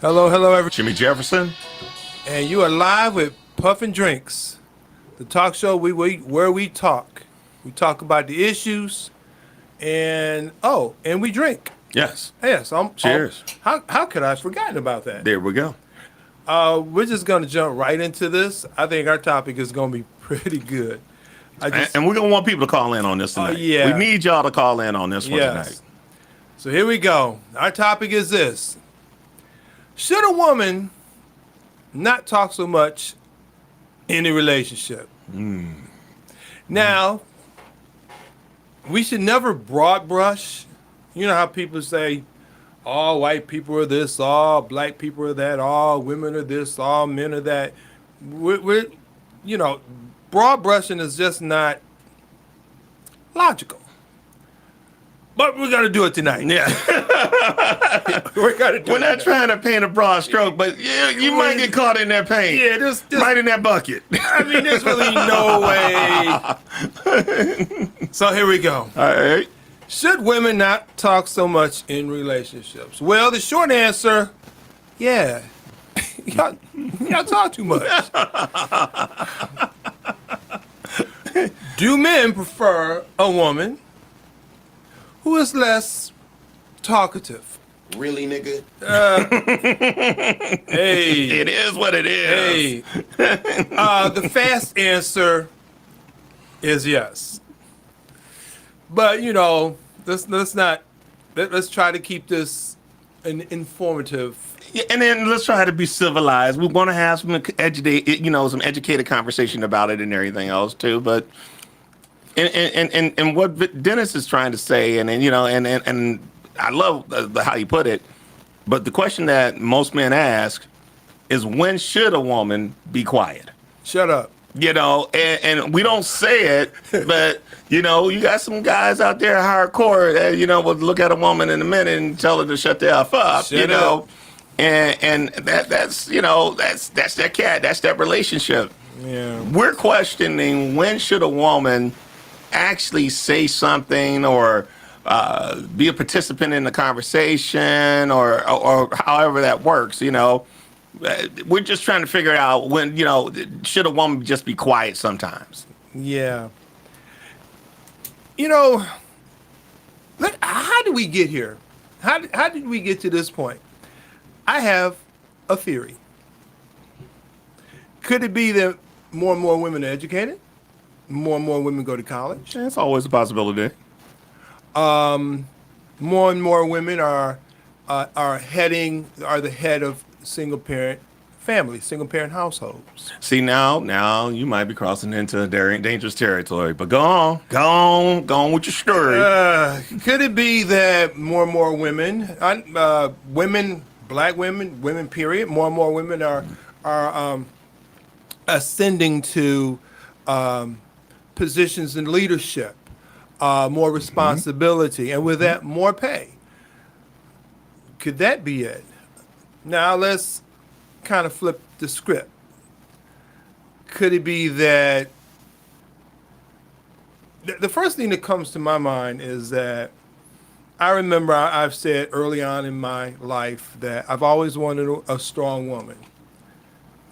Hello, everyone. Jimmy Jefferson. And you are live with Puffin Drinks, the talk show where we talk. We talk about the issues, and we drink. Yes. Yes. Cheers. How could I have forgotten about that? There we go. We're just going to jump right into this. I think our topic is going to be pretty good. And we're going to want people to call in on this tonight. Yeah. We need y'all to call in on this one tonight. So here we go. Our topic is this. Should a woman not talk so much in a relationship? Now, we should never broad brush. You know how people say, all white people are this, all black people are that, all women are this, all men are that. We're broad brushing is just not logical. But we're gonna do it tonight. Yeah. We're gonna do We're not trying to paint a broad stroke, but you might get caught in that paint. Yeah, just right in that bucket. I mean, there's really no way. So here we go. All right. Should women not talk so much in relationships? Well, the short answer, yeah. y'all talk too much. Do men prefer a woman who is less talkative? Really, nigga? Hey. It is what it is. Hey. The fast answer is yes. But, let's try to keep this informative. Yeah, and then let's try to be civilized. We want to have some educated conversation about it and everything else too. But and what Dennis is trying to say, and I love how you put it. But the question that most men ask is, when should a woman be quiet? Shut up. And we don't say it, but you got some guys out there hardcore that will look at a woman in a minute and tell her to shut the F up. Shut up. And that's that cat, that's that relationship. Yeah. We're questioning, when should a woman actually say something or be a participant in the conversation or however that works. We're just trying to figure out when, should a woman just be quiet sometimes? Yeah. How did we get here? How did we get to this point? I have a theory. Could it be that more and more women are educated? More and more women go to college? That's always a possibility. More and more women are the head of single parent families, single parent households. See, now you might be crossing into dangerous territory, but go on with your story. Could it be that more and more women, black women period, more and more women are ascending to positions in leadership, more responsibility, and with that, more pay? Could that be it? Now let's kind of flip the script. Could it be that the first thing that comes to my mind is that I remember I've said early on in my life that I've always wanted a strong woman.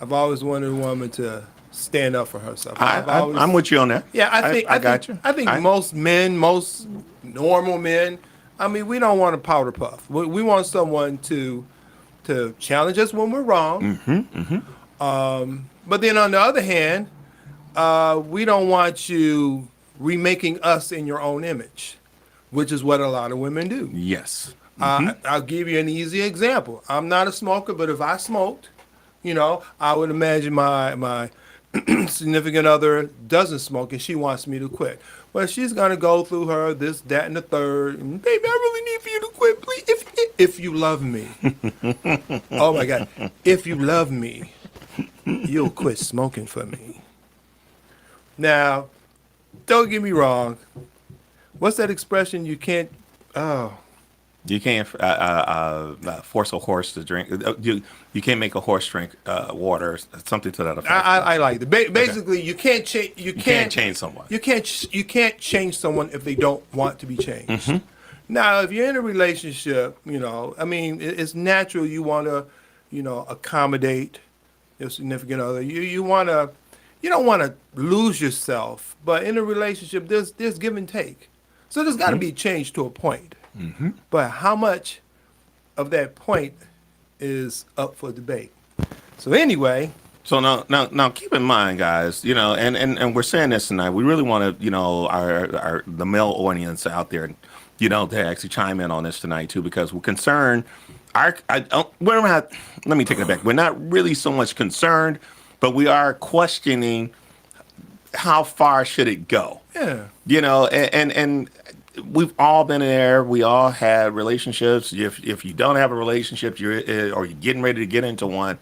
I've always wanted a woman to stand up for herself. I'm with you on that. Yeah, I got you. I think most normal men, we don't want a powder puff. We want someone to challenge us when we're wrong. But then on the other hand, we don't want you remaking us in your own image, which is what a lot of women do. Yes. I'll give you an easy example. I'm not a smoker, but if I smoked, I would imagine my significant other doesn't smoke and she wants me to quit. Well, she's gonna go through her this, that, and the third. And, baby, I really need for you to quit, please. If you love me. Oh my God. If you love me, you'll quit smoking for me. Now, don't get me wrong. What's that expression? You can't force a horse to drink. You can't make a horse drink water. Something to that effect. I like it. Basically, okay. You can't change someone. You can't change someone if they don't want to be changed. Now, if you're in a relationship, it's natural you want to accommodate your significant other. You don't want to lose yourself, but in a relationship, there's give and take. So there's got to be change to a point. But how much of that point is up for debate? So anyway. So now, keep in mind, guys. And we're saying this tonight. We really want to, our the male audience out there, to actually chime in on this tonight too, because we're concerned. We're not. Let me take it back. We're not really so much concerned, but we are questioning how far should it go. Yeah. And we've all been there. We all had relationships. If you don't have a relationship, or you're getting ready to get into one.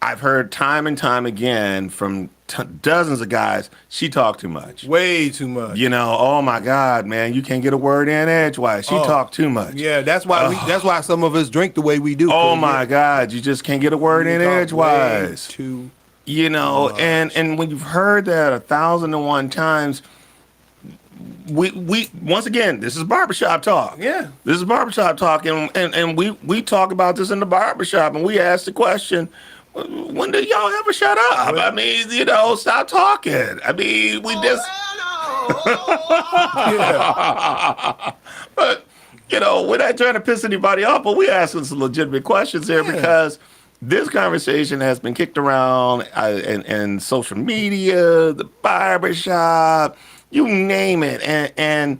I've heard time and time again from dozens of guys, she talked too much. Way too much. Oh my God, man, you can't get a word in edgewise. She talked too much. Yeah, that's why some of us drink the way we do. Oh my God, you just can't get a word in edgewise. Too much. And when you've heard that 1,001 times, we once again, this is barbershop talk. Yeah. This is barbershop talk, and we talk about this in the barbershop, and we ask the question, when do y'all ever shut up? I mean, stop talking. I mean, we just. But, we're not trying to piss anybody off, but we're asking some legitimate questions here because this conversation has been kicked around in social media, the barbershop, you name it. And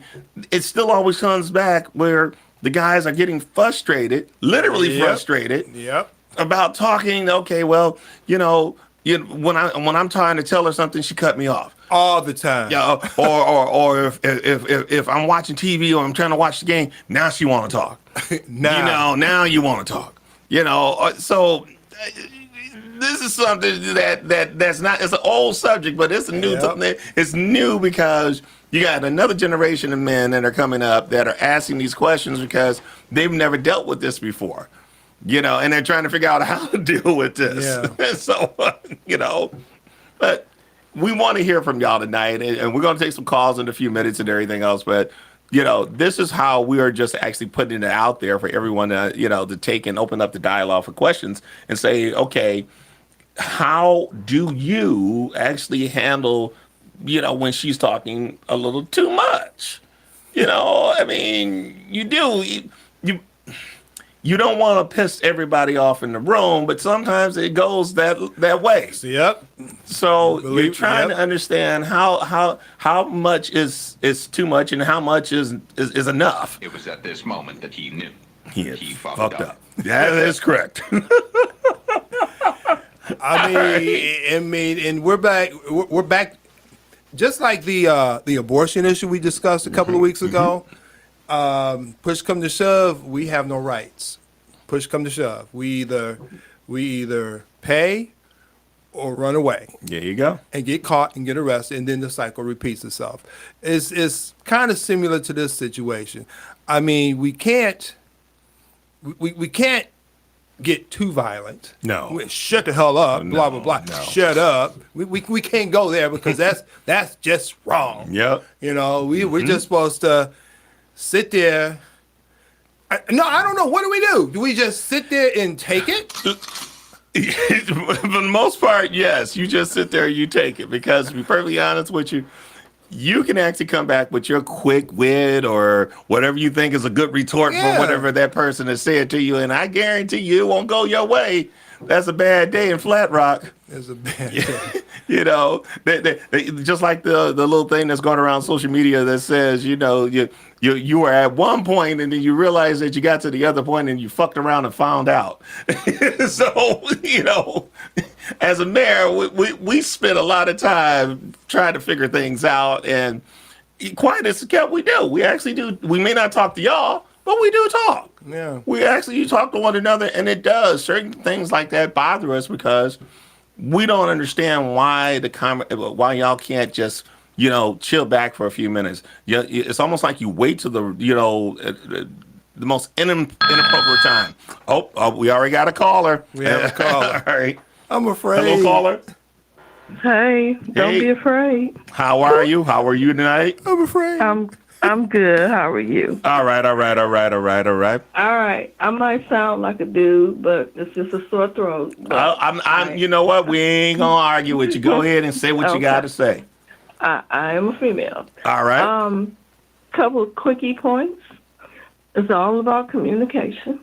it still always comes back where the guys are getting frustrated, literally frustrated. Yep. About talking, okay, well, when I'm trying to tell her something, she cut me off all the time. Yeah, or if I'm watching TV or I'm trying to watch the game, now she want to talk. Now you want to talk. So this is something that's not. It's an old subject, but it's a new. It's new because you got another generation of men that are coming up that are asking these questions because they've never dealt with this before. And they're trying to figure out how to deal with this. Yeah. So, but we want to hear from y'all tonight, and we're going to take some calls in a few minutes and everything else. But, this is how we are just actually putting it out there for everyone to, to take and open up the dialogue for questions and say, okay, how do you actually handle, when she's talking a little too much? I mean, you do. You don't want to piss everybody off in the room, but sometimes it goes that way. Yep. So you're trying to understand how much is too much and how much is enough. It was at this moment that he knew he fucked up. That is correct. I mean, and we're back. We're back. Just like the abortion issue we discussed a couple of weeks ago. Push come to shove, we have no rights. Push come to shove, we either pay or run away. There you go. And get caught and get arrested, and then the cycle repeats itself. It's kind of similar to this situation. I mean, we can't get too violent. No. Shut the hell up. No, blah blah blah. no. Shut up. We can't go there because that's just wrong. Yep. We're just supposed to sit there. I don't know. What do? Do we just sit there and take it? For the most part, yes. You just sit there and you take it because, to be perfectly honest with you, you can actually come back with your quick wit or whatever you think is a good retort for whatever that person has said to you, and I guarantee you it won't go your way. That's a bad day in Flat Rock. It's a bad day. They just like the little thing that's going around social media that says, you were at one point and then you realize that you got to the other point and you fucked around and found out. So, as a mayor, we spend a lot of time trying to figure things out, and quiet as kept, we do. We actually do. We may not talk to y'all, but we do talk. Yeah. We actually talk to one another, and it does. Certain things like that bother us because we don't understand why why y'all can't just, chill back for a few minutes. It's almost like you wait till the most inappropriate time. Oh, we already got a caller. We have a caller. All right. I'm afraid. Hello, caller. Hey, don't be afraid. How are you? How are you tonight? I'm afraid. I'm I'm good. How are you? All right, all right, all right, all right, all right. All right. I might sound like a dude, but it's just a sore throat. But You know what? We ain't gonna argue with you. Go ahead and say what you got to say. I am a female. All right. Couple of quickie points. It's all about communication.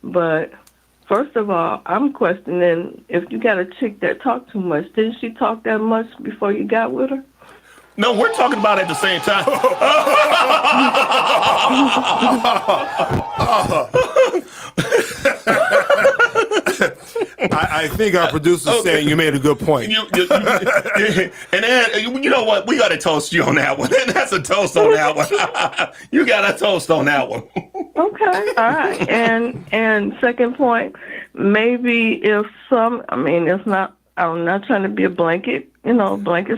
But first of all, I'm questioning if you got a chick that talk too much. Didn't she talk that much before you got with her? No, we're talking about it at the same time. I think our producer's saying you made a good point. And then, you know what? We got to toast you on that one. That's a toast on that one. You got a toast on that one. Okay, all right. And second point, maybe if it's not, I'm not trying to be a blanket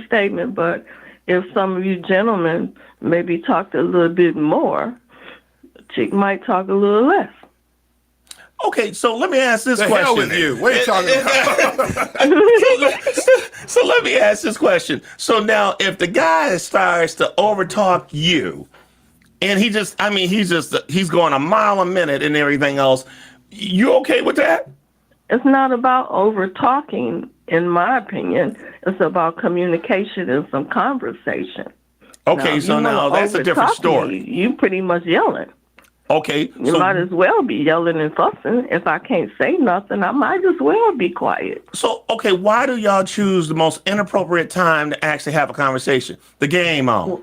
statement, but if some of you gentlemen maybe talked a little bit more, the chick might talk a little less. Okay, so let me ask this The question. hell with you. What are you talking about? So let me ask this question. So now, if the guy starts to overtalk you, and he's going a mile a minute and everything else, you okay with that? It's not about over talking, in my opinion. It's about communication and some conversation. Okay, now that's a different story. You pretty much yelling. Okay. You might as well be yelling and fussing. If I can't say nothing, I might as well be quiet. So, okay, why do y'all choose the most inappropriate time to actually have a conversation? The game on.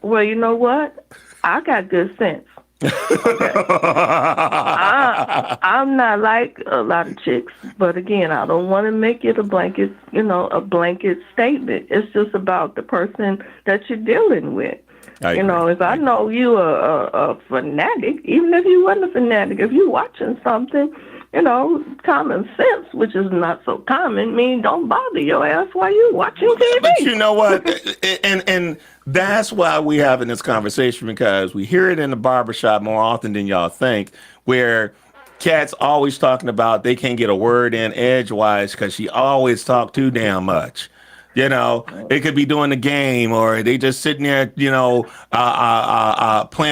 Well, you know what? I got good sense. Okay. I'm not like a lot of chicks, but again, I don't want to make it a blanket statement. It's just about the person that you're dealing with. If I know you a fanatic, even if you wasn't a fanatic, if you're watching something, common sense, which is not so common, don't bother your ass while you watching TV. But you know what? and that's why we having this conversation, because we hear it in the barbershop more often than y'all think, where cats always talking about they can't get a word in edgewise because she always talk too damn much. It could be doing the game, or they just sitting there, playing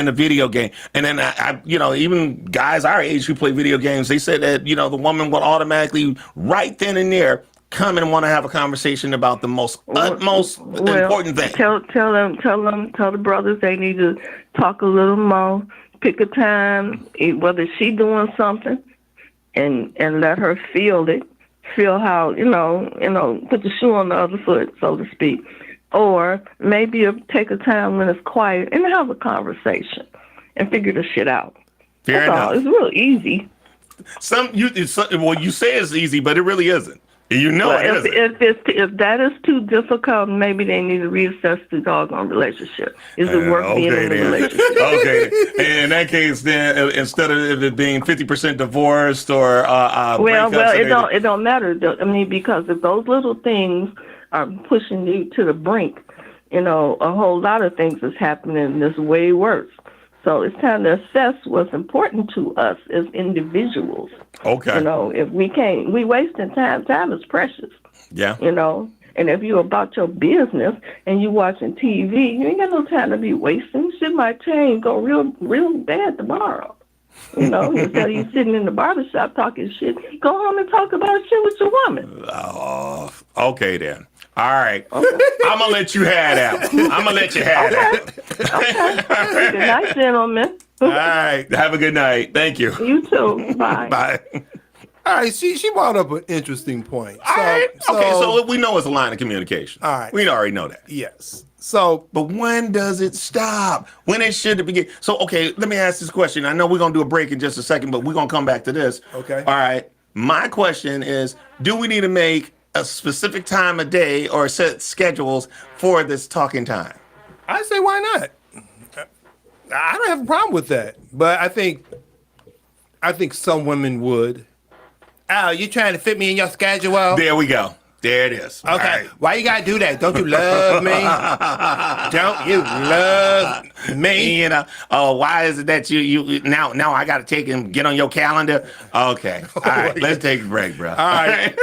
the video game. And then, even guys our age who play video games, they said that, the woman will automatically right then and there come and want to have a conversation about the utmost important thing. Tell the brothers they need to talk a little more, pick a time, whether she doing something, and let her feel it. Feel how, put the shoe on the other foot, so to speak. Or maybe take a time when it's quiet and have a conversation and figure the shit out. Fair enough. It's real easy. You say it's easy, but it really isn't. It isn't. If that is too difficult, maybe they need to reassess the doggone relationship. Is it worth being in the relationship? Okay. And in that case, then instead of it being 50% divorced or it don't matter. Because if those little things are pushing you to the brink, a whole lot of things is happening that's way worse. So it's time to assess what's important to us as individuals. Okay. If we wasting time. Time is precious. Yeah. And if you're about your business and you watching TV, you ain't got no time to be wasting. Shit might change, go real bad tomorrow. Instead of you sitting in the barbershop talking shit, go home and talk about shit with your woman. Oh, okay then. All right. Okay. I'm going to let you have that. I'm going to let you have that. Okay. Good night, gentlemen. All right. Have a good night. Thank you. You too. Bye. Bye. All right, she brought up an interesting point. So we know it's a line of communication. All right. We already know that. Yes. But when does it stop? When it should begin? So, okay, let me ask this question. I know we're going to do a break in just a second, but we're going to come back to this. Okay. All right. My question is, do we need to make a specific time of day or set schedules for this talking time? I say, why not? I don't have a problem with that. But I think some women would. Oh, you trying to fit me in your schedule? There we go. There it is. Okay. Right. Why you gotta do that? Don't you love me? Don't you love me? Why is it that you now I gotta take and get on your calendar? Okay. All right. Let's take a break, bro. All right.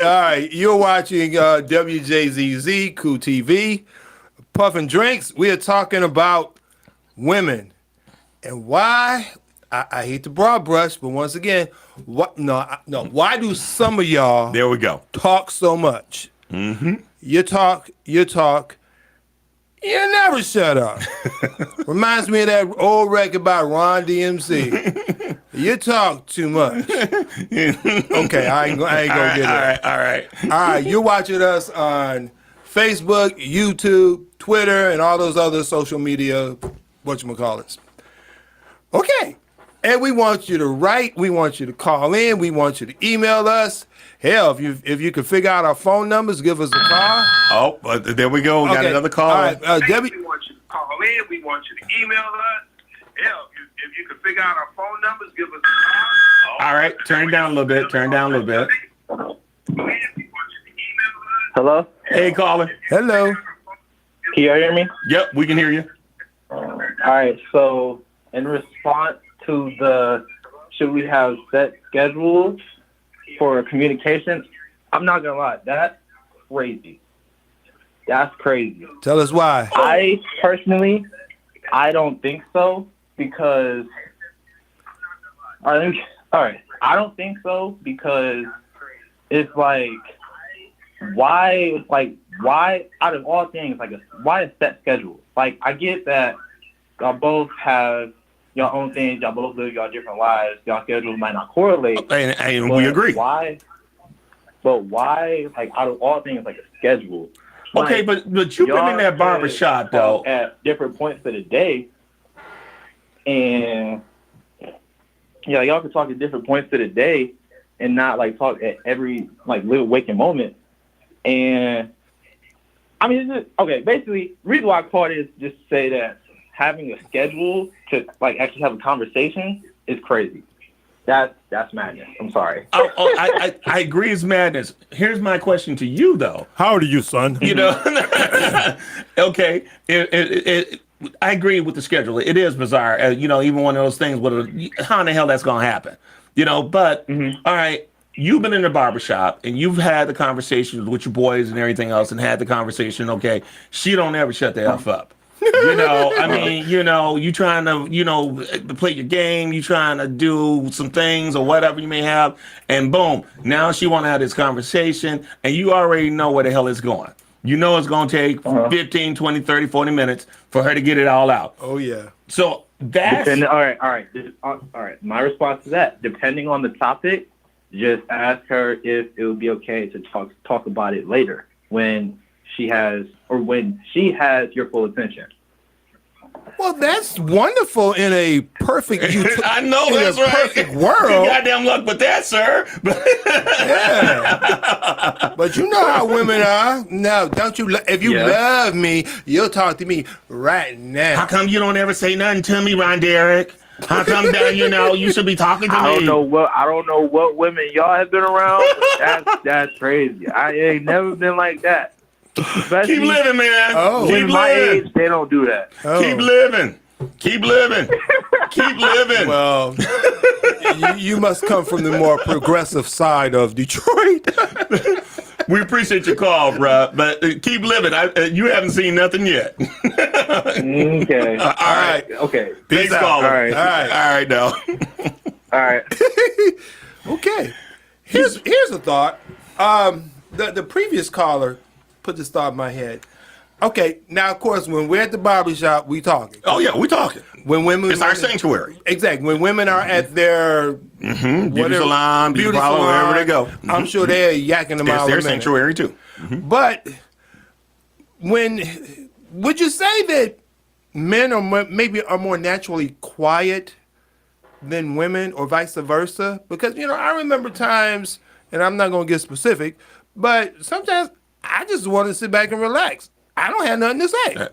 All right. You're watching Wjzz Cool TV. Puffin' Drinks. We are talking about women. And why? I hate the broad brush, but once again, what? No. Why do some of y'all There we go. talk so much? Mm-hmm. You talk. You never shut up. Reminds me of that old record by Ron DMC. You talk too much. Okay, I ain't gonna get it. All right. All right, you're watching us on Facebook, YouTube, Twitter, and all those other social media whatchamacallits. Okay. And we want you to write, we want you to call in, we want you to email us. Hell, if you can figure out our phone numbers, give us a call. Oh, there we go. We got another call. All right, Debbie. We want you to call in. We want you to email us. Hell, if you can figure out our phone numbers, give us a call. All right, turn down a little bit. Hello? Hey, caller. Hello. Can you hear me? Yep, we can hear you. All right. So, in response to the should we have set schedules for communication, I'm not going to lie. That's crazy. That's crazy. Tell us why. I personally, I don't think so because, all right. I don't think so because it's like, why out of all things, why a set schedule? Like, I get that y'all both have your own things, y'all both live y'all different lives, y'all schedules might not correlate. And we agree. Why, like, out of all things, like a schedule? Okay, Like, but you've been in that barber shop, though. At different points of the day, and yeah, y'all can talk at different points of the day and not, like, talk at every, like, little waking moment. And, I mean, it's just, okay, basically, the reason why I called it is just to say that having a schedule to, like, actually have a conversation is crazy. That's madness. I'm sorry. I agree it's madness. Here's my question to you, though. How old are you, son? You know, okay, I agree with the schedule. It is bizarre. You know, even one of those things, how in the hell that's going to happen? You know, but, all right, you've been in the barbershop and you've had the conversations with your boys and everything else and had the conversation, okay, she don't ever shut the F up. You know, I mean, you know, you trying to, you know, play your game, you trying to do some things or whatever you may have, and boom, now she want to have this conversation, and you already know where the hell it's going. You know it's going to take 15, 20, 30, 40 minutes for her to get it all out. Oh, yeah. So that's... All right. My response to that, depending on the topic, just ask her if it would be okay to talk about it later when she has your full attention. Well, that's wonderful in a perfect I know that's right. Perfect world. Goddamn luck with that, sir. Yeah. But you know how women are. Now, don't you? If you love me, you'll talk to me right now. How come you don't ever say nothing to me, Ron Derek? How come that you should be talking to me? I don't know what women y'all have been around. But that's crazy. I ain't never been like that. Especially keep living, man. Oh. Keep my living. age, they don't do that. Oh. Keep living. Keep living. Keep living. Well, you must come from the more progressive side of Detroit. We appreciate your call, bro, but keep living. You haven't seen nothing yet. Okay. All right. Okay. Thanks, caller. All right. All right, now. All right. Okay. Here's a thought. The previous caller put this thought in my head. Okay, now of course when we're at the barbershop, we talking. Oh yeah, we talking. When women, it's our sanctuary. Exactly. When women are at their beauty salon, beauty parlor, wherever they go, I'm sure they're yakking them out. It's their sanctuary too. But would you say that men are more naturally quiet than women, or vice versa? Because I remember times, and I'm not going to get specific, but sometimes I just want to sit back and relax. I don't have nothing to say.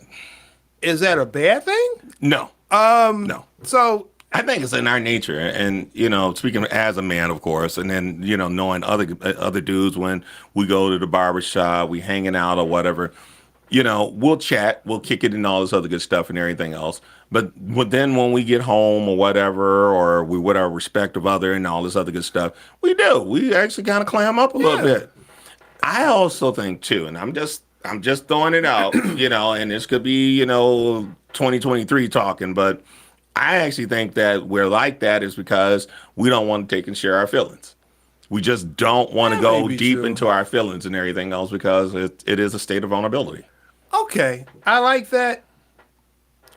Is that a bad thing? No. No. So I think it's in our nature, and speaking as a man, of course, and then knowing other dudes when we go to the barber shop, we hanging out or whatever. We'll chat, we'll kick it and all this other good stuff and everything else. But then when we get home or whatever, or we with our respective other and all this other good stuff, we actually kind of clam up a little bit. I also think too, and I'm just I'm just throwing it out, and this could be, 2023 talking, but I actually think that we're like that is because we don't want to take and share our feelings. We just don't want to go deep into our feelings and everything else because it is a state of vulnerability. Okay, I like that.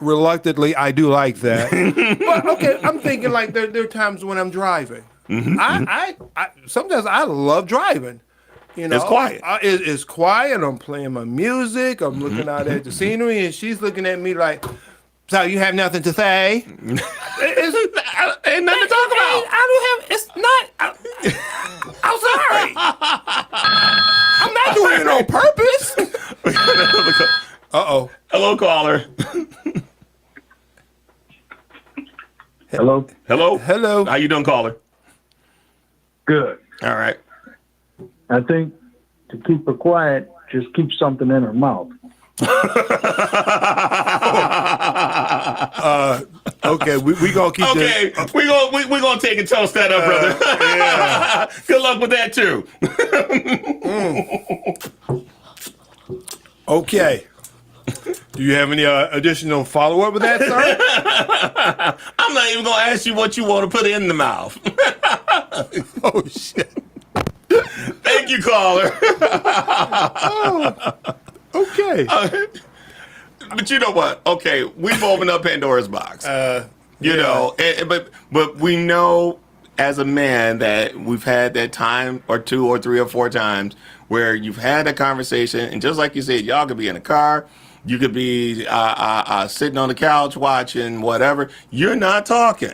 Reluctantly, I do like that. But okay, I'm thinking like there are times when I'm driving. I sometimes I love driving. It's quiet. It's quiet. I'm playing my music. I'm looking out at the scenery, and she's looking at me like, "So you have nothing to say?" Ain't nothing to talk about. I don't have. It's not. I'm sorry. I'm not doing it on purpose. Uh-oh. Hello, caller. Hello. Hello. Hello. How you doing, caller? Good. All right. I think to keep her quiet, just keep something in her mouth. Okay, we gonna keep. Okay, we gonna take and toast that up, brother. Yeah. Good luck with that too. Okay. Do you have any additional follow up with that, sir? I'm not even gonna ask you what you want to put in the mouth. Oh shit. Thank you, caller. Okay. But you know what? Okay, we've opened up Pandora's box. But we know as a man that we've had that time or two or three or four times where you've had a conversation, and just like you said, y'all could be in a car, you could be sitting on the couch watching whatever. You're not talking.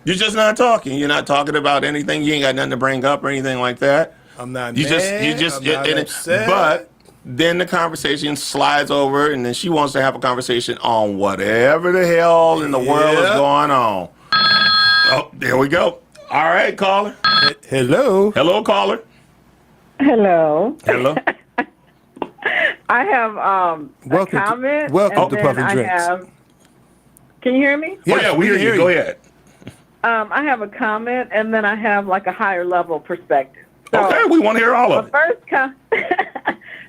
You're just not talking. You're not talking about anything. You ain't got nothing to bring up or anything like that. I'm not You mad. just I'm not upset. but then the conversation slides over, and then she wants to have a conversation on whatever the hell in the world is going on. Oh, there we go. All right, caller. Hello. Hello, caller. Hello. Hello. I have Welcome a comment. welcome to and Puffin' then Drinks. Can you hear me? Oh, yeah, we hear you. Go ahead. I have a comment, and then I have like a higher level perspective. So Okay, we want to hear all of it.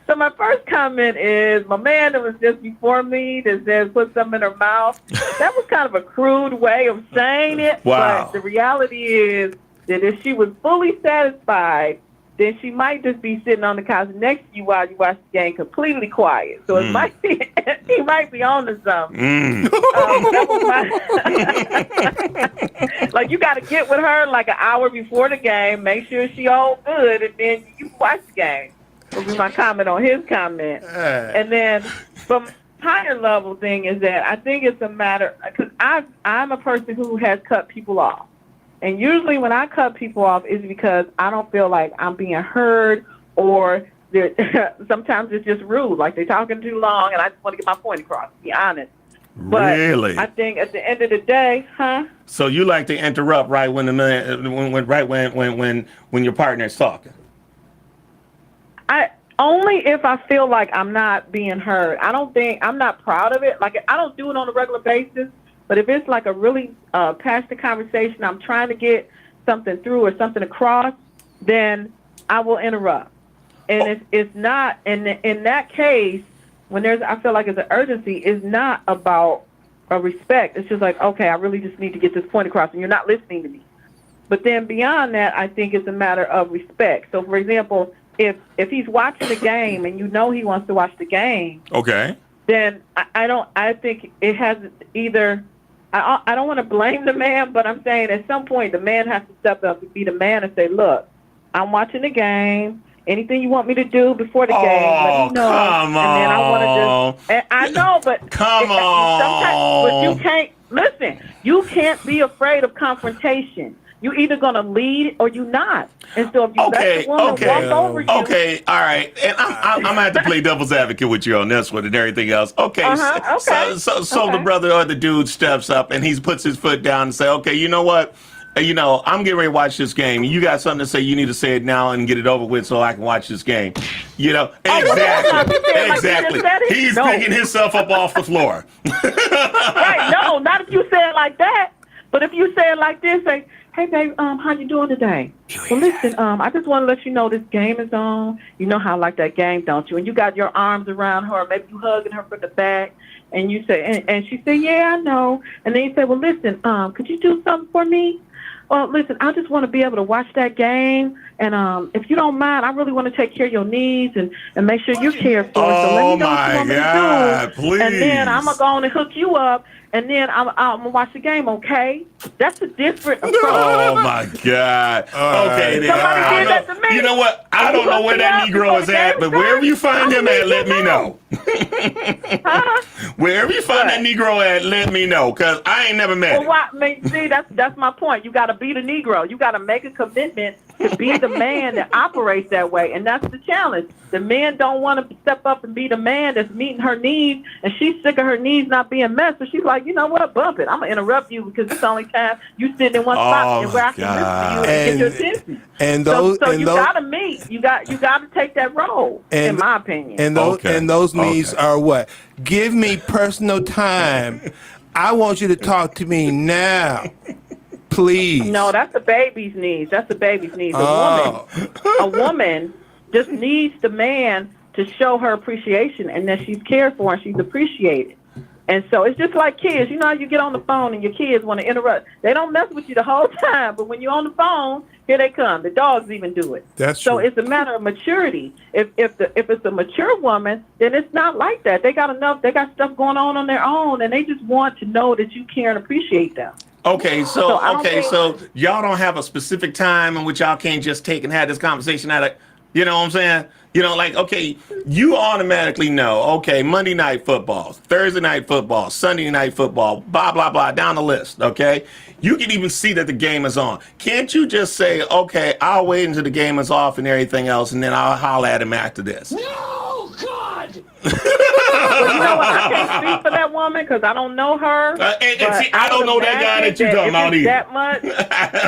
So my first comment is my man that was just before me that says put something in her mouth. That was kind of a crude way of saying it. Wow. But the reality is that if she was fully satisfied, then she might just be sitting on the couch next to you while you watch the game completely quiet. So it might be, he might be on to something. That was my like, you got to get with her like an hour before the game, make sure she all good, and then you watch the game. Will be my comment on his comment. And then from higher level thing is that I think it's a matter, because I'm a person who has cut people off. And usually when I cut people off is because I don't feel like I'm being heard, or sometimes it's just rude, like they're talking too long and I just want to get my point across, to be honest. But Really? I think at the end of the day, So you like to interrupt right when the man, when your partner's talking? Only if I feel like I'm not being heard. I'm not proud of it. Like, I don't do it on a regular basis, but if it's like a really passionate conversation, I'm trying to get something through or something across, then I will interrupt. And it's not, in that case, when I feel like it's an urgency, it's not about a respect. It's just like, okay, I really just need to get this point across, and you're not listening to me. But then beyond that, I think it's a matter of respect. So, for example, if he's watching the game and you know he wants to watch the game, Okay. then I think it has either, I don't want to blame the man, but I'm saying at some point the man has to step up and be the man and say, look, I'm watching the game. Anything you want me to do before the game, let me know. Come on. And then I want to just, I know, but Come on. But you can't, listen, you can't be afraid of confrontation. You're either going to lead or you're not. And so if you let the woman walk over you. Okay, all right. And I'm going to have to play devil's advocate with you on this one and everything else. Okay, okay. So the brother or the dude steps up and he puts his foot down and say, okay, you know what? I'm getting ready to watch this game. You got something to say, you need to say it now and get it over with so I can watch this game. Exactly. He's picking himself up off the floor. Right, no, not if you say it like that. But if you say it like this, say, "Hey, babe, how you doing today? Well, listen, I just want to let you know this game is on. You know how I like that game, don't you? And you got your arms around her, or maybe you hugging her from the back, and you say, and she say, yeah, I know. And then you say, well, listen, could you do something for me? Well, listen, I just want to be able to watch that game, and if you don't mind, I really want to take care of your needs and make sure you're cared for. So let me know what you want me to do, please. and then I'm gonna go on and hook you up, and then I'm gonna watch the game. Okay, that's a different approach. Oh my God. Okay, then. Somebody did that to me. You know what? I don't know where that Negro is at, but wherever you find him at, let me know. Wherever you find that Negro at, let me know, because I ain't never met him. See, that's my point. You got to be the Negro. You got to make a commitment to be the man that operates that way, and that's the challenge. The men don't want to step up and be the man that's meeting her needs, and she's sick of her needs not being met, so she's like, you know what, bump it. I'm going to interrupt you because it's the only time you sit in one spot and where I can listen to you and get your attention. And so you got to meet. You got to take that role, in my opinion. And those needs are what? Give me personal time. I want you to talk to me now. Please. No, that's the baby's needs. That's the baby's needs. A woman just needs the man to show her appreciation and that she's cared for and she's appreciated. And so it's just like kids. You know how you get on the phone and your kids want to interrupt. They don't mess with you the whole time, but when you're on the phone, here they come. The dogs even do it. That's so true. it's a matter of maturity. If it's a mature woman, then it's not like that. They got enough. They got stuff going on their own, and they just want to know that you care and appreciate them. Okay, so y'all don't have a specific time in which y'all can't just take and have this conversation at a, you know what I'm saying? You know, like, okay, you automatically know, okay, Monday night football, Thursday night football, Sunday night football, blah, blah, blah, down the list, okay? You can even see that the game is on. Can't you just say, okay, I'll wait until the game is off and everything else, and then I'll holler at him after this? No, God! Well, you know what? I can't speak for that woman because I don't know her. And see, I don't know that guy that you're talking about either. That much,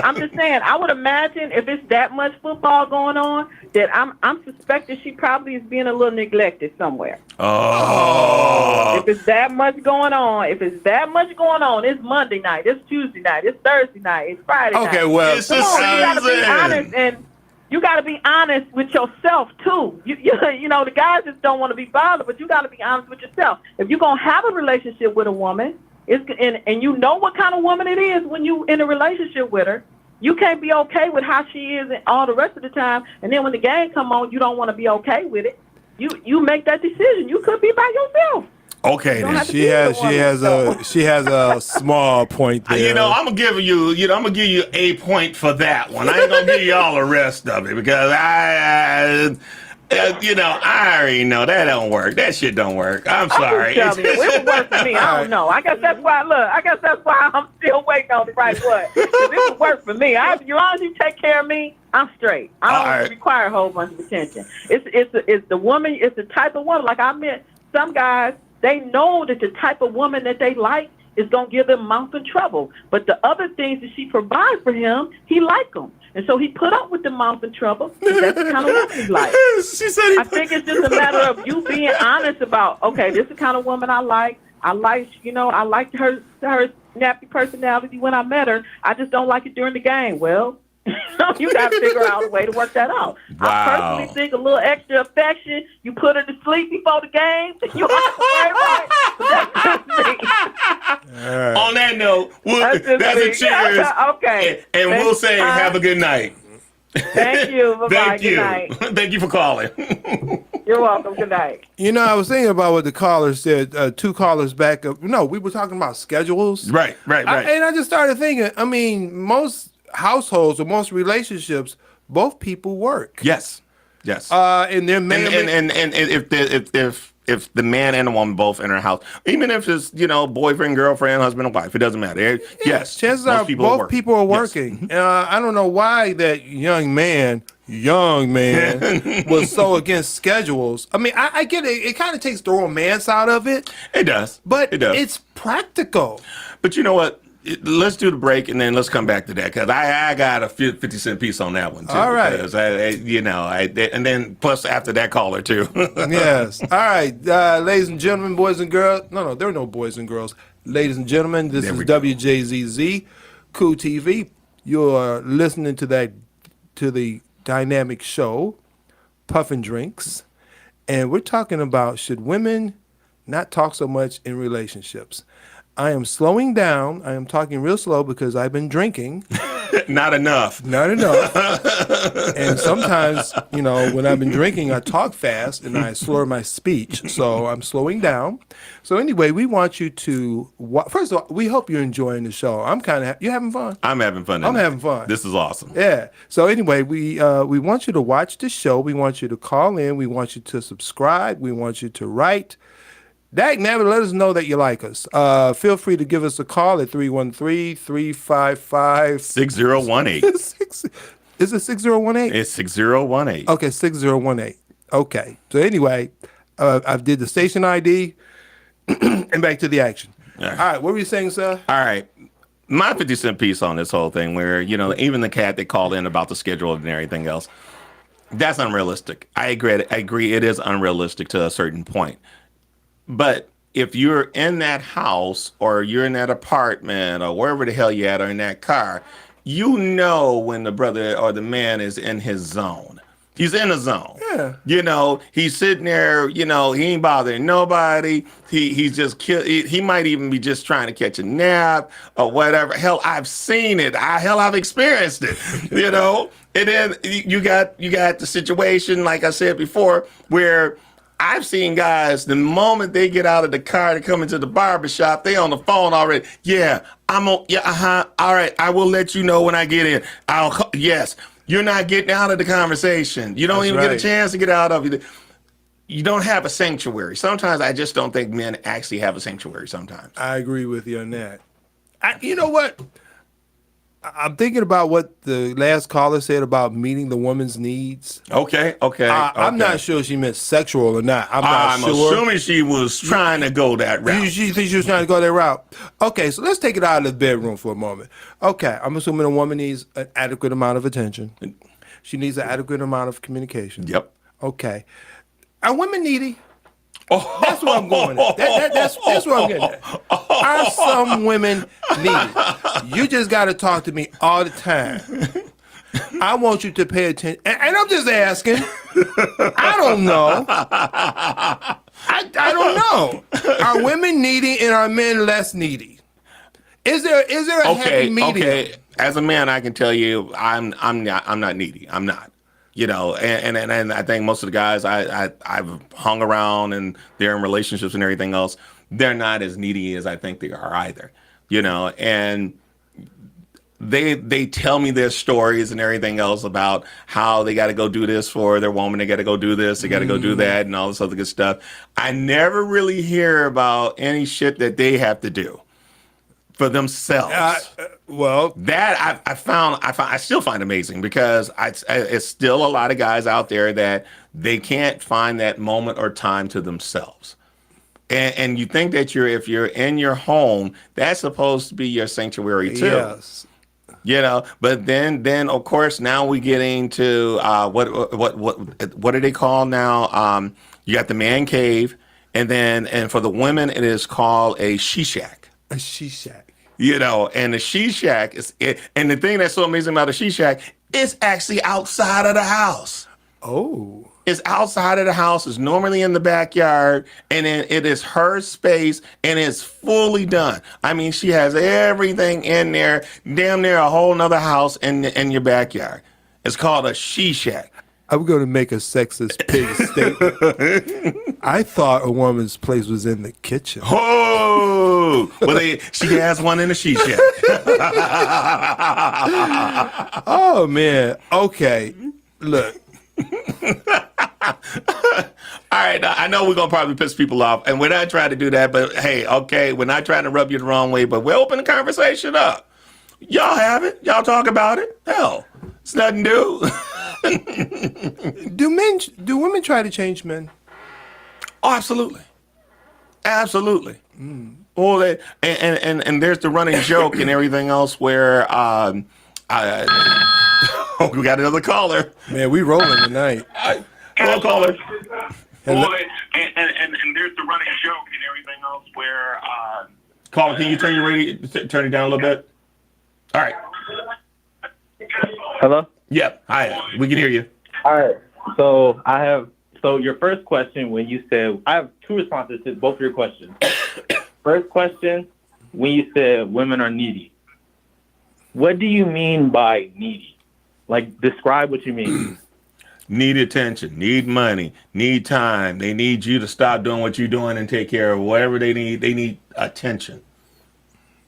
I'm just saying, I would imagine if it's that much football going on, that I'm suspecting she probably is being a little neglected somewhere. Oh. If it's that much going on, it's Monday night, it's Tuesday night, it's Thursday night, it's Friday night. Okay, well, Come on, you gotta be honest, and you got to be honest with yourself too. You know, the guys just don't want to be bothered, but you got to be honest with yourself. If you're gonna have a relationship with a woman, and you know what kind of woman it is when you in a relationship with her, you can't be okay with how she is all the rest of the time. And then when the game come on, you don't want to be okay with it. You make that decision. You could be by yourself. Okay, then. She has a small point there. You know, I'm gonna give you a point for that one. I ain't gonna give you all the rest of it because I already know that don't work. That shit don't work. I'm sorry. It would work for me. I don't know. I guess that's why. I'm still waiting on the right one. It would work for me. As long as you take care of me, I'm straight. I don't require a whole bunch of attention. It's the woman. It's the type of woman. Like I met some guys. They know that the type of woman that they like is going to give them mouth and trouble. But the other things that she provides for him, he like them. And so he put up with the mouth and trouble. That's the kind of woman he likes. I think it's just a matter of you being honest about, okay, this is the kind of woman I like. I liked her snappy personality when I met her. I just don't like it during the game. Well, you got to figure out a way to work that out. Wow. I personally think a little extra affection, you put her to sleep before the game, you don't have to worry about it. That's just me. On that note, that's a cheers. Okay. And we'll say have a good night. Thank you. Bye-bye. Thank you. Good night. Thank you for calling. You're welcome. Good night. You know, I was thinking about what the caller said, 2 callers back up. No, we were talking about schedules. Right. And I just started thinking, I mean, most households or most relationships, both people work. Yes. And then if the man and the woman both in her house, even if it's boyfriend, girlfriend, husband, and wife, it doesn't matter. Yes, chances are both people are working. Yes. I don't know why that young man was so against schedules. I mean, I get it. It kind of takes the romance out of it. It does. But it does. It's practical. But you know what? Let's do the break and then let's come back to that because I got a 50-cent piece on that one too. All right. And then plus after that caller too. Yes. All right, ladies and gentlemen, boys and girls. No, there are no boys and girls. Ladies and gentlemen, this is WJZZ. Cool TV. You're listening to the dynamic show, Puffin Drinks, and we're talking about should women not talk so much in relationships. I am slowing down. I am talking real slow because I've been drinking. Not enough. Not enough. And sometimes, when I've been drinking, I talk fast and I slur my speech. So I'm slowing down. So anyway, we want you to, first of all, we hope you're enjoying the show. I'm kind of, you having fun? I'm having fun. I'm having fun. This is awesome. Yeah. So anyway, we want you to watch the show. We want you to call in. We want you to subscribe. We want you to write. Dag nabbit, let us know that you like us. Feel free to give us a call at 313-355... 6018. Is it 6018? It's 6018. Okay, 6018. Okay. So anyway, I did the station ID and back to the action. All right. What were you saying, sir? All right. My 50-cent piece on this whole thing where, even the cat that called in about the schedule and everything else, that's unrealistic. I agree it is unrealistic to a certain point. But if you're in that house or you're in that apartment or wherever the hell you're at or in that car, when the brother or the man is in his zone. He's in a zone. Yeah. He's sitting there, he ain't bothering nobody. He's just he might even be just trying to catch a nap or whatever. Hell, I've seen it. I've experienced it, And then you got the situation, like I said before, where I've seen guys, the moment they get out of the car to come into the barbershop, they on the phone already. Yeah, all right, I will let you know when I get in. Yes, you're not getting out of the conversation. You don't even get a chance to get out of it. You don't have a sanctuary. Sometimes I just don't think men actually have a sanctuary sometimes. I agree with you on that. You know what? I'm thinking about what the last caller said about meeting the woman's needs. Okay. I'm not sure she meant sexual or not. I'm sure. Assuming she was trying to go that route. You think she was trying to go that route? Okay, so let's take it out of the bedroom for a moment. Okay, I'm assuming a woman needs an adequate amount of attention. She needs an adequate amount of communication. Yep. Okay. Are women needy? That's what I'm going at. That's what I'm getting at. Are some women needy? You just got to talk to me all the time. I want you to pay attention. And I'm just asking. I don't know. I don't know. Are women needy and are men less needy? Is there a happy medium? Okay. As a man, I can tell you I'm not needy. I'm not. And I think most of the guys I've hung around and they're in relationships and everything else, they're not as needy as I think they are either, and they tell me their stories and everything else about how they got to go do this for their woman. They got to go do this. They got to go do that and all this other good stuff. I never really hear about any shit that they have to do for themselves. That I still find amazing because it's still a lot of guys out there that they can't find that moment or time to themselves. And you think that if you're in your home, that's supposed to be your sanctuary too. Yes. But then of course now we get into what do they call now? You got the man cave, and for the women it is called a she shack. A she shack. And the she shack and the thing that's so amazing about the she shack, it's actually outside of the house. Oh. It's outside of the house. It's normally in the backyard, and then it is her space, and it's fully done. I mean, she has everything in there, damn near a whole nother house in your backyard. It's called a she shack. I'm going to make a sexist pig statement. I thought a woman's place was in the kitchen. Oh, well, she has one in the she shack. Oh, man. Okay. Look. All right, now, I know we're going to probably piss people off, and we're not trying to do that, but hey, okay, we're not trying to rub you the wrong way, but we'll open the conversation up. Y'all have it. Y'all talk about it. Hell, it's nothing new. Do women try to change men? Oh, absolutely. Absolutely. Well, and there's the running joke and everything else where we got another caller. Man, we rolling tonight. Hello, caller. Hello. And there's the running joke and everything else where Caller, can you turn your radio, turn it down a little bit? All right. Hello? Yep. Hi. We can hear you. All right. So your first question when you said, I have two responses to both of your questions. First question, when you said women are needy, what do you mean by needy? Like, describe what you mean. Need attention, need money, need time. They need you to stop doing what you're doing and take care of whatever they need. They need attention.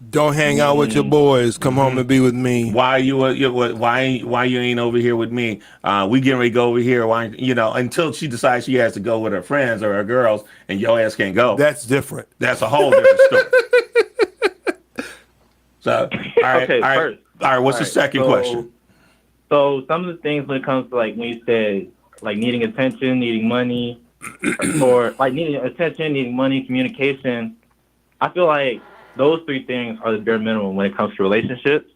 Don't hang out with your boys. Come home and be with me. Why why you ain't over here with me? We getting ready to go over here. Why, until she decides she has to go with her friends or her girls, and your ass can't go. That's different. That's a whole different story. So, all right, Okay, all right, first. all right. What's the second question? So some of the things when it comes to like when you said like needing attention, needing money, or like needing attention, needing money, communication, I feel like those three things are the bare minimum when it comes to relationships.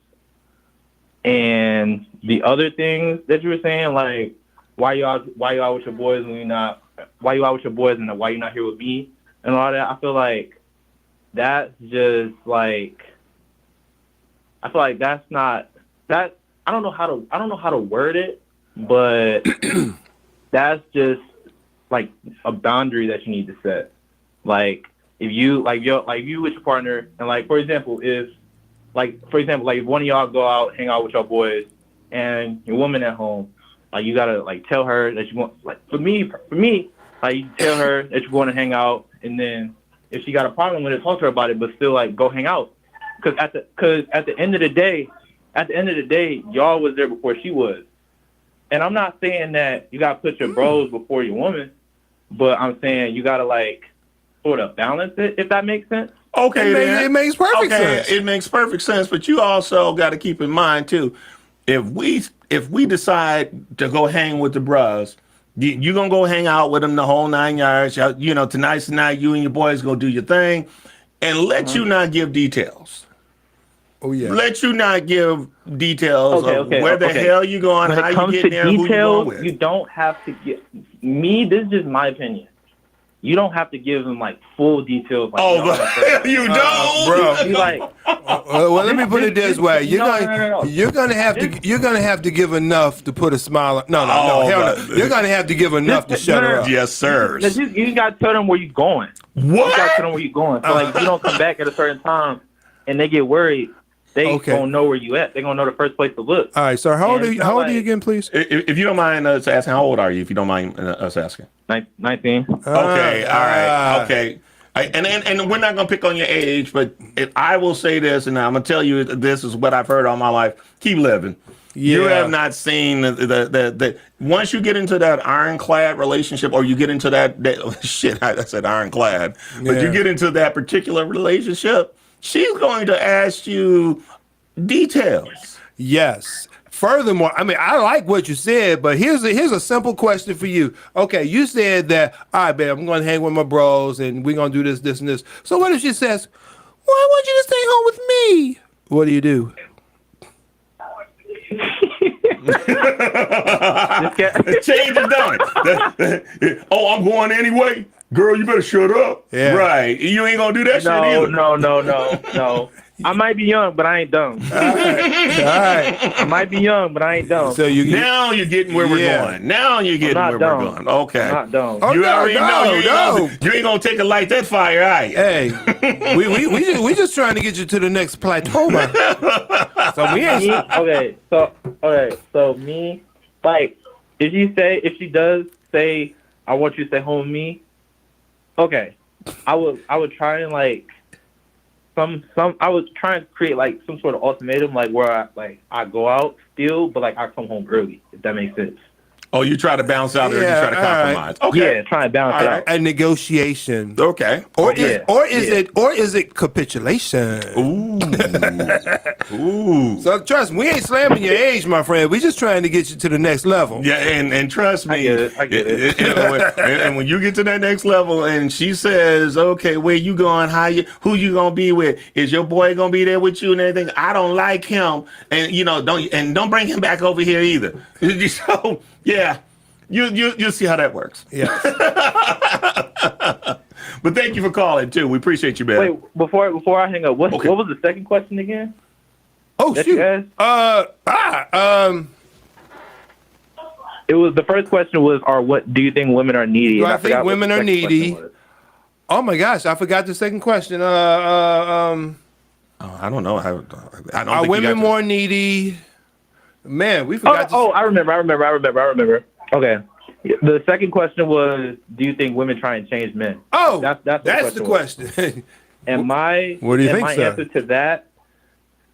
And the other things that you were saying, like why you out with your boys when you're not, why you out with your boys and why you're not here with me and all that, I feel like that's just like, I feel like that's not that. I don't know how to word it, but that's just like a boundary that you need to set. Like if you you with your partner, and like for example, if one of y'all go out, hang out with your boys, and your woman at home, like you gotta like tell her that you want, like for me, like you tell her that you're going to hang out, and then if she got a problem with it, talk to her about it, but still like go hang out, because at the end of the day, y'all was there before she was. And I'm not saying that you got to put your bros before your woman, but I'm saying you got to, like, sort of balance it, if that makes sense. Okay, it makes perfect sense. It makes perfect sense, but you also got to keep in mind, too, if we decide to go hang with the bros, you're going to go hang out with them the whole 9 yards. Tonight's the night, you and your boys going to do your thing, and let you not give details. Oh, yeah. Let you not give details of where the hell you going, when how you get there, who you going with. You don't have to give me. This is just my opinion. You don't have to give them like full details. Like, you don't, bro. You like. Well, let me put it this way: you're gonna have to give enough to put a smile on. No, hell no. You're gonna have to give enough to shut her up. Yes, sir. You got to tell them where you're going. What? You got to tell them where you're going. So like, if you don't come back at a certain time, and they get worried. They gonna know where you at. They gonna know the first place to look. All right, sir. How old are you again, please? If you don't mind us asking, how old are you? If you don't mind us asking. 19. Okay. All right. Okay. And we're not gonna pick on your age, but I will say this, and I'm gonna tell you this is what I've heard all my life. Keep living. Yeah. You have not seen the once you get into that ironclad relationship, or you get into that shit. I said ironclad, but you get into that particular relationship. She's going to ask you details. Yes. Furthermore, I mean, I like what you said, but here's a simple question for you. Okay, you said that, all right, babe, I'm going to hang with my bros, and we're going to do this, this, and this. So what if she says, well, I want you to stay home with me? What do? Change is done. Oh, I'm going anyway? Girl, you better shut up. Yeah. Right. You ain't gonna do that shit either. No. I might be young, but I ain't dumb. All right. I might be young, but I ain't dumb. So now you're getting where we're going. Now you're getting where we're going. Okay. I'm not dumb. Oh, you already know. You ain't gonna take a light that fire, are you? Hey, we just trying to get you to the next plateau. So we ain't. So me, like, if she does say, I want you to stay home with me. Okay, I would try and like I would try and create like some sort of ultimatum, like where I go out still, but like I come home early, if that makes sense. Oh, you try to bounce out there, you try to compromise. Right. Okay. Yeah, try to balance it out. A negotiation. Okay. Or is it capitulation? Ooh. So trust me, we ain't slamming your age, my friend. We just trying to get you to the next level. Yeah, and trust me. I get it. And when you get to that next level and she says, okay, where you going? Who you gonna be with? Is your boy gonna be there with you and everything? I don't like him. And don't bring him back over here either. So yeah, you'll see how that works. Yeah. But thank you for calling too. We appreciate you, man. Wait, before I hang up, what was the second question again? Oh, that shoot. you asked? It was the first question was, what do you think women are needy? Do And I think forgot what women the are second question needy? was. Oh my gosh, I forgot the second question. I don't know. I don't Are think women more needy? Man, we forgot. I remember. Okay. The second question was, do you think women try and change men? Oh, that's the question. And my What do you think, my sir? answer to that,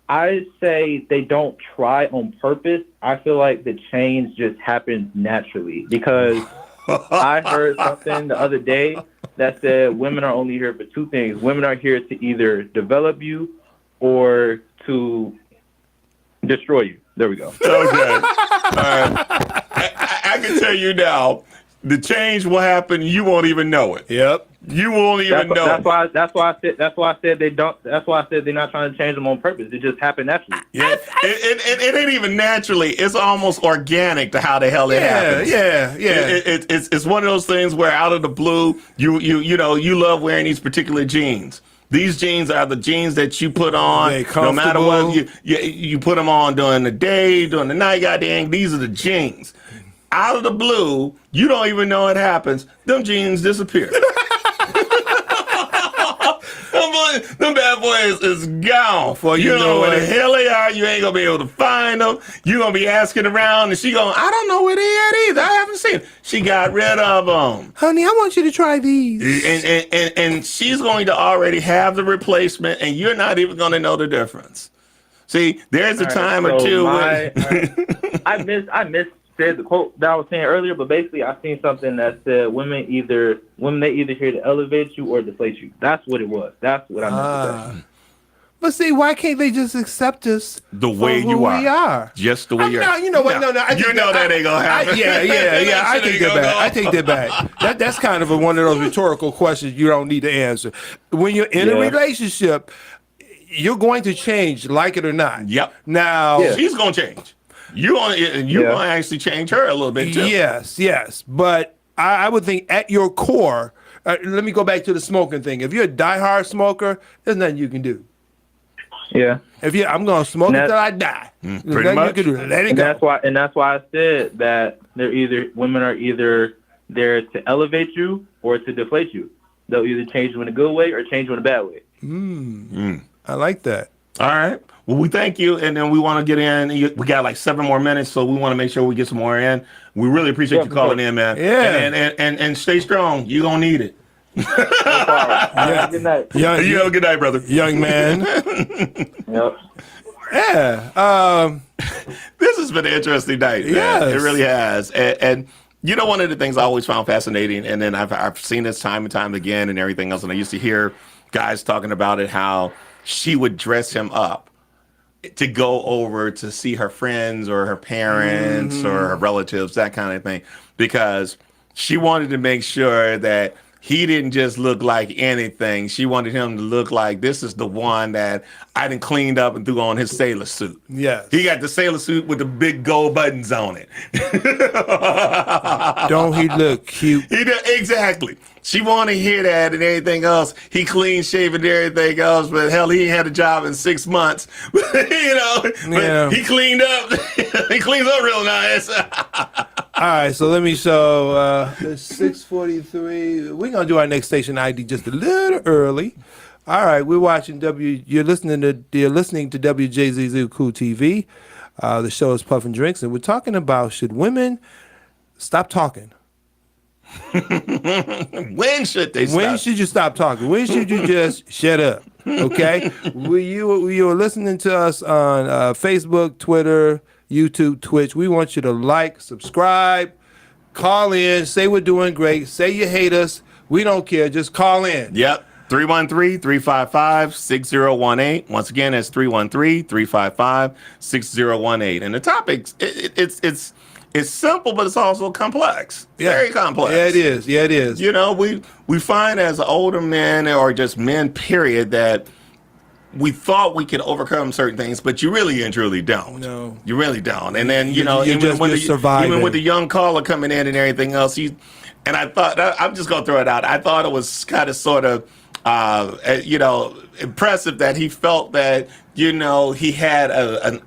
I say they don't try on purpose. I feel like the change just happens naturally because I heard something the other day that said women are only here for two things. Women are here to either develop you or to destroy you. There we go. Okay. All right. I can tell you now, the change will happen. You won't even know it. Yep. You won't even know. That's why I said they don't. That's why I said they're not trying to change them on purpose. It just happened naturally. Yeah. It ain't even naturally. It's almost organic to how the hell it happens. Yeah. It's one of those things where out of the blue, you love wearing these particular jeans. These jeans are the jeans that you put on no matter what. You put them on during the day, during the night. Goddamn, these are the jeans. Out of the blue, you don't even know it happens. Them jeans disappear. Them bad boys is gone. You know where the hell they are. You ain't gonna be able to find them. You gonna be asking around, and she going, I don't know where they at either. I haven't seen them. She got rid of them. Honey, I want you to try these. And she's going to already have the replacement, and you're not even going to know the difference. See, there's a time or two. I missed said the quote that I was saying earlier, but basically I seen something that said women either here to elevate you or deflate you. That's what it was. That's what I meant to say. But see, why can't they just accept us the way for you who are? we are? Just the way you are. You know what? No. That ain't gonna happen. Yeah. I take that back. I take that back. That's kind of one of those rhetorical questions you don't need to answer. When you're in a relationship, you're going to change, like it or not. Yep. Now she's gonna change. You're gonna actually change her a little bit too. Yes. But I would think at your core, let me go back to the smoking thing. If you're a diehard smoker, there's nothing you can do. Yeah. I'm gonna smoke until I die. Pretty much. You can do. Let it go. That's why I said that women are either there to elevate you or to deflate you. They'll either change you in a good way or change you in a bad way. I like that. All right. Well, we thank you, and then we want to get in. We got like 7 more minutes, so we want to make sure we get some more in. We really appreciate you calling in, man. Yeah. And stay strong. You're gonna need it. Good night. You have a good night, brother. Young man. Yep. Yeah. This has been an interesting night. Yes. Man. It really has. And one of the things I always found fascinating, and then I've seen this time and time again and everything else, and I used to hear guys talking about it, how she would dress him up to go over to see her friends or her parents or her relatives, that kind of thing, because she wanted to make sure that he didn't just look like anything. She wanted him to look like, this is the one that I done cleaned up and threw on his sailor suit. Yes. He got the sailor suit with the big gold buttons on it. Don't he look cute? Exactly. She want to hear that and everything else. He clean shaven and everything else, but hell, he ain't had a job in 6 months. But he cleaned up. He cleans up real nice. All right, so let me show. It's 6:43. We're gonna do our next station ID just a little early. All right, we're watching You're listening to Wjzz Cool Tv. The show is Puff and Drinks, and we're talking about, should women stop talking? When should they stop? When should you stop talking? When should you just shut up? Okay? You are listening to us on Facebook, Twitter, YouTube, Twitch. We want you to like, subscribe, call in, say we're doing great, say you hate us. We don't care. Just call in. Yep. 313-355-6018. Once again, that's 313-355-6018. And the topic, it's simple, but it's also complex. Very complex. Yeah, it is. Yeah, it is. We find as older men, or just men, period, that we thought we could overcome certain things, but you really and truly don't. No. You really don't. And then, you're even surviving. with the young caller coming in and everything else, and I thought, I'm just going to throw it out. I thought it was kind of sort of, impressive that he felt that, he had an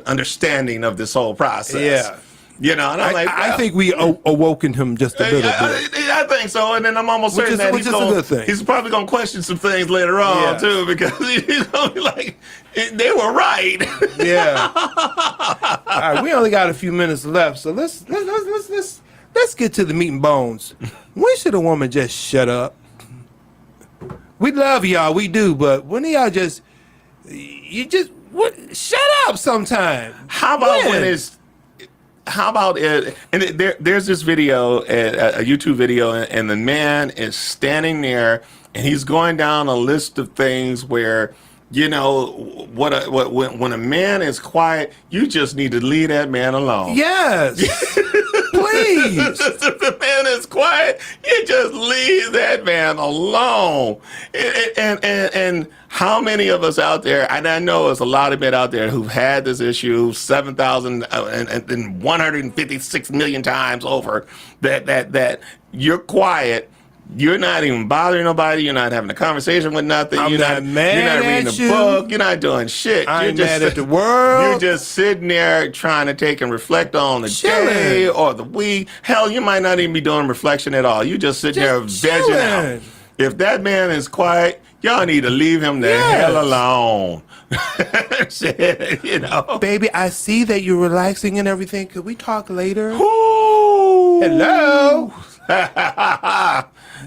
understanding of this whole process. Yeah. And I'm I think we awoken him just a little bit. I think so, and then I'm almost certain that which is a good thing. He's probably going to question some things later on too, because he's going to be like, they were right. Yeah. All right, we only got a few minutes left, so let's get to the meat and bones. When should a woman just shut up? We love y'all, we do, but when y'all shut up sometime. How about it? And there's this video, a YouTube video, and the man is standing there, and he's going down a list of things where, when a man is quiet, you just need to leave that man alone. Yes. Please. If the man is quiet, you just leave that man alone. And how many of us out there, and I know there's a lot of men out there who've had this issue 7,000 and 156 million times over, that you're quiet. You're not even bothering nobody. You're not having a conversation with nothing. You're not reading a book. You're not doing shit. I'm mad at the world. You're just sitting there trying to take and reflect on the day or the week. Hell, you might not even be doing reflection at all. You just sitting there vegging out. If that man is quiet, y'all need to leave him the hell alone. Shit, Baby, I see that you're relaxing and everything. Could we talk later? Ooh. Hello.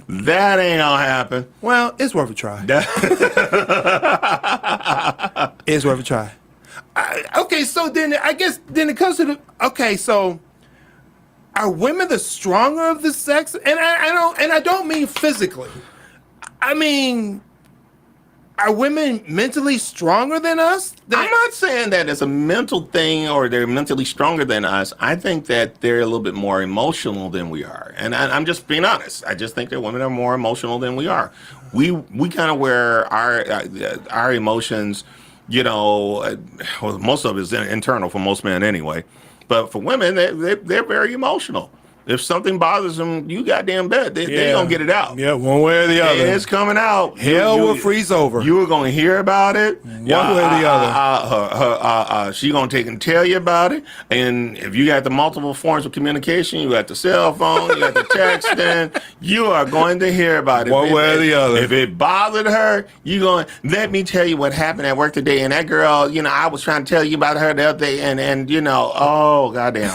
That ain't gonna happen. Well, it's worth a try. It's worth a try. Okay, so then I guess it comes to the so are women the stronger of the sex? And I don't mean physically. I mean, are women mentally stronger than us? I'm not saying that it's a mental thing or they're mentally stronger than us. I think that they're a little bit more emotional than we are. And I'm just being honest. I just think that women are more emotional than we are. We kind of wear our emotions, well, most of it is internal for most men anyway. But for women, they're very emotional. If something bothers them, you goddamn bet they gonna get it out. Yeah, one way or the other. It's coming out. Hell will freeze over. You were gonna hear about it. One way or the other. She gonna take and tell you about it. And if you got the multiple forms of communication, you got the cell phone, you got the texting, you are going to hear about it. One way or the other. If it bothered her, you going, let me tell you what happened at work today. And that girl, I was trying to tell you about her the other day. And oh, goddamn.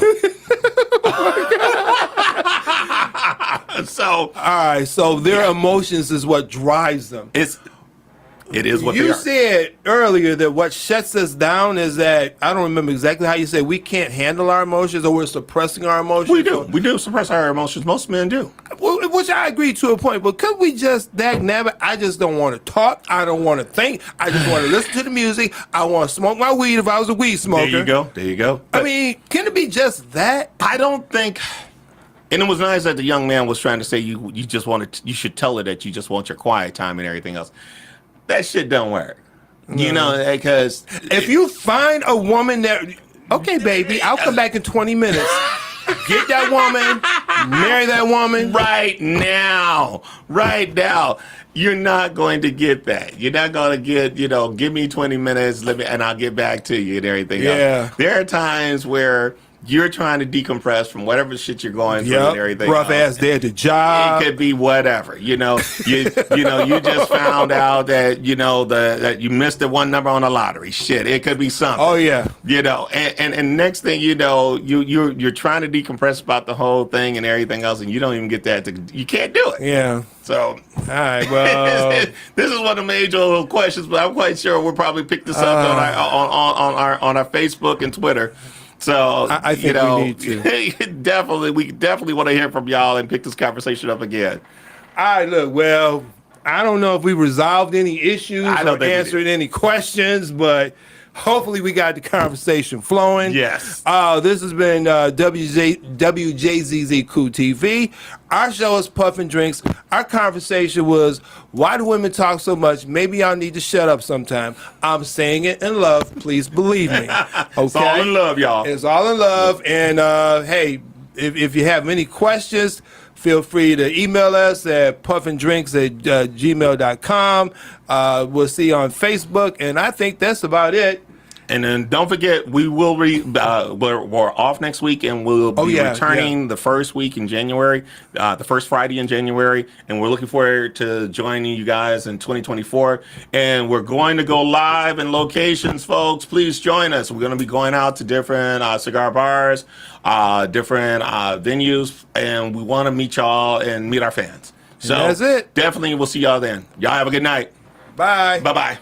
So, all right. So their emotions is what drives them. It is what they are. You said earlier that what shuts us down is that I don't remember exactly how you said we can't handle our emotions or we're suppressing our emotions. We do. We do suppress our emotions. Most men do. Well, which I agree to a point. But could we just I just don't want to talk. I don't want to think. I just want to listen to the music. I want to smoke my weed if I was a weed smoker. There you go. I mean, can it be just that? I don't think. And it was nice that the young man was trying to say you should tell her that you just want your quiet time and everything else. That shit don't work. Because if you find a woman that, okay, baby, I'll come back in 20 minutes. Get that woman, marry that woman. Right now. You're not going to get that. You're not going to get, give me 20 minutes, and I'll get back to you and everything else. There are times where you're trying to decompress from whatever shit you're going through and everything. Rough ass day at the job. It could be whatever. You just found out that that you missed the one number on the lottery. Shit, it could be something. Oh yeah. And next thing you know, you're trying to decompress about the whole thing and everything else, and you don't even get that. You can't do it. Yeah. So, all right. Well, this is one of the major questions, but I'm quite sure we'll probably pick this up on our Facebook and Twitter. So I think we need to. we definitely want to hear from y'all and pick this conversation up again. All right, look, well, I don't know if we resolved any issues or answered any questions, but hopefully we got the conversation flowing. Yes. This has been Wjzz Cool TV. Our show is Puff and Drinks. Our conversation was, why do women talk so much? Maybe y'all need to shut up sometime. I'm saying it in love. Please believe me. Okay? It's all in love, y'all. It's all in love. And, hey, if you have any questions, feel free to email us at puffanddrinks@gmail.com. We'll see you on Facebook, and I think that's about it. And then don't forget, we will we're off next week, and we'll be returning the first week in January, the first Friday in January, and we're looking forward to joining you guys in 2024. And we're going to go live in locations, folks. Please join us. We're going to be going out to different cigar bars, different venues, and we want to meet y'all and meet our fans. So that's it. Definitely, we'll see y'all then. Y'all have a good night. Bye. Bye-bye.